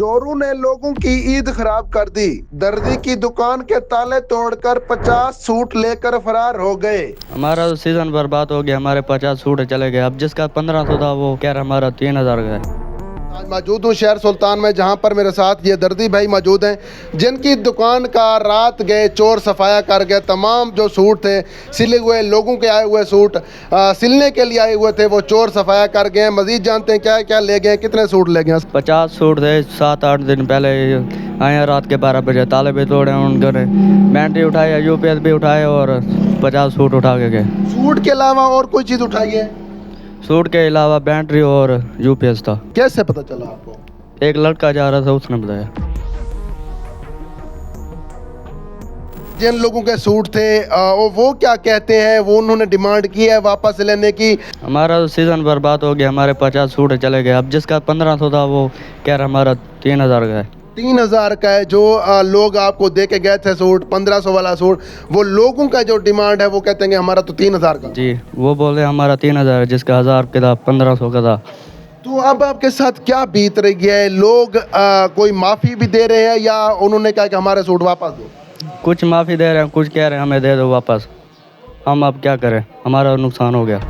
चोरों ने लोगों की ईद खराब कर दी। दर्जी की दुकान के ताले तोड़कर 50 सूट लेकर फरार हो गए। हमारा तो सीजन बर्बाद हो गया। हमारे 50 सूट चले गए। अब जिसका 1500 था वो कह रहा हमारा 3000 का है। आज मौजूद हूँ शहर सुल्तान में, जहाँ पर मेरे साथ ये दर्जी भाई मौजूद हैं जिनकी दुकान का रात गए चोर सफाया कर गए। तमाम जो सूट थे सिले हुए, लोगों के आए हुए सूट सिलने के लिए आए हुए थे, वो चोर सफाया कर गए। मजीद जानते हैं क्या क्या ले गए, कितने सूट ले गए। 50 सूट थे। 7-8 दिन पहले आए रात के 12 बजे, ताले भी तोड़े उनके, बैटरी उठाए, यूपीएस भी उठाए और 50 सूट उठा के गए। सूट के अलावा और कोई चीज़ उठाई है? सूट के अलावा बैटरी और यूपीएस था। कैसे पता चला आपको? एक लड़का जा रहा था, उसने बताया। जिन लोगों के सूट थे वो क्या कहते हैं, वो उन्होंने डिमांड की है वापस लेने की। हमारा तो सीज़न बर्बाद हो गया। हमारे 50 सूट चले गए। अब जिसका 1500 था वो कह रहा हमारा 3000 का है। 3000 का है। जो लोग आपको दे के गए थे सूट, 1500 वाला सूट, वो लोगों का जो डिमांड है वो कहते हैं कि हमारा तो 3000 का। जी, वो बोले हमारा 3000 है, जिसका 1000 का था, 1500 का था। तो अब आपके साथ क्या बीत रही है? लोग कोई माफ़ी भी दे रहे हैं या उन्होंने कहा कि हमारे सूट वापस दो? कुछ माफ़ी दे रहे हैं, कुछ कह रहे हैं हमें दे दो वापस। हम अब क्या करें, हमारा नुकसान हो गया।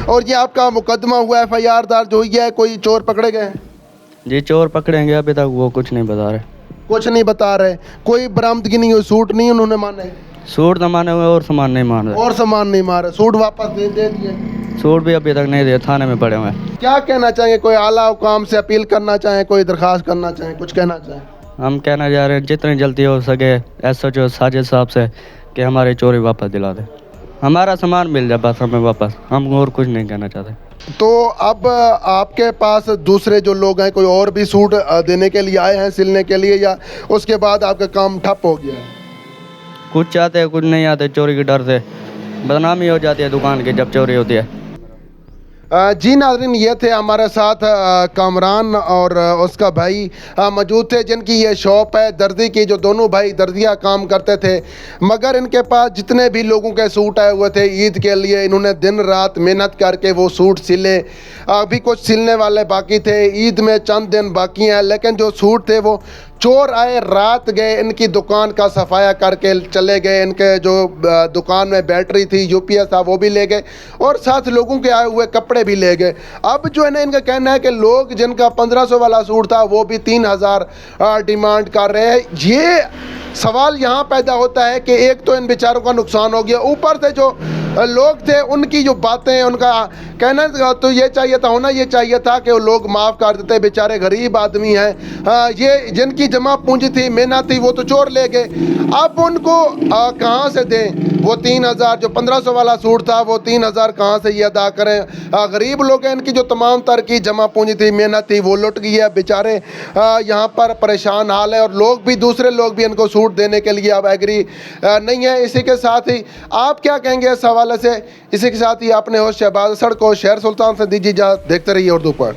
और ये आपका मुकदमा हुआ, FIR दर्ज हुई है, कोई चोर पकड़े गए हैं? जी, चोर पकड़ेंगे। अभी तक वो कुछ नहीं बता रहे। कुछ नहीं बता रहे। कोई बरामदगी नहीं हुई, सूट नहीं उन्होंने माने? सूट तो माने हुए और सामान नहीं मान रहे। और सामान नहीं मारे, सूट वापस दे दिए? सूट भी अभी तक नहीं दिए, थाने में पड़े हुए हैं। क्या कहना चाहेंगे? कोई आला हुकाम से अपील करना चाहें, कोई दरखास्त करना चाहें, कुछ कहना चाहें? हम कहना जा रहे हैं जितनी जल्दी हो सके SHO साजिद साहब से कि हमारी चोरी वापस दिला दे, हमारा सामान मिल जाए बस हमें वापस। हम और कुछ नहीं कहना चाहते। तो अब आपके पास दूसरे जो लोग हैं, कोई और भी सूट देने के लिए आए हैं सिलने के लिए, या उसके बाद आपका काम ठप हो गया है? कुछ चाहते हैं, कुछ नहीं आते। चोरी के डर से बदनामी हो जाती है दुकान की जब चोरी होती है। जी नाज़रीन, ये थे हमारे साथ कामरान और उसका भाई मौजूद थे, जिनकी ये शॉप है दर्जी की। जो दोनों भाई दर्जिया काम करते थे, मगर इनके पास जितने भी लोगों के सूट आए हुए थे ईद के लिए, इन्होंने दिन रात मेहनत करके वो सूट सिले। अभी कुछ सिलने वाले बाकी थे, ईद में चंद दिन बाकी हैं, लेकिन जो सूट थे वो चोर आए, रात गए, इनकी दुकान का सफाया करके चले गए। इनके जो दुकान में बैटरी थी, UPS था, वो भी ले गए और साथ लोगों के आए हुए कपड़े भी ले गए। अब जो है ना, इनका कहना है कि लोग जिनका 1500 वाला सूट था वो भी 3000 डिमांड कर रहे हैं। ये सवाल यहाँ पैदा होता है कि एक तो इन बेचारों का नुकसान हो गया, ऊपर से जो लोग थे उनकी जो बातें, उनका कहना तो ये चाहिए था, होना ये चाहिए था कि वो लोग माफ़ कर देते। बेचारे गरीब आदमी हैं, ये जिनकी जमा पूंजी थी, मेहनत थी, वो तो चोर ले गए। अब उनको कहाँ से दें? वो 3000, जो 1500 वाला सूट था, वो 3000 कहाँ से ये अदा करें? गरीब लोग हैं, इनकी जो तमाम तर की जमा पूंजी थी, मेहनत थी, वो लुट गई है। बेचारे यहाँ पर परेशान हाल है और लोग भी, दूसरे लोग भी इनको सूट देने के लिए अब एग्री नहीं है। इसी के साथ ही आप क्या कहेंगे इस हवाले से? इसी के साथ ही आपने होस्ट शहबाज असद को शहर सुल्तान से दीजिए इजाज़त। देखते रहिए उर्दू पर।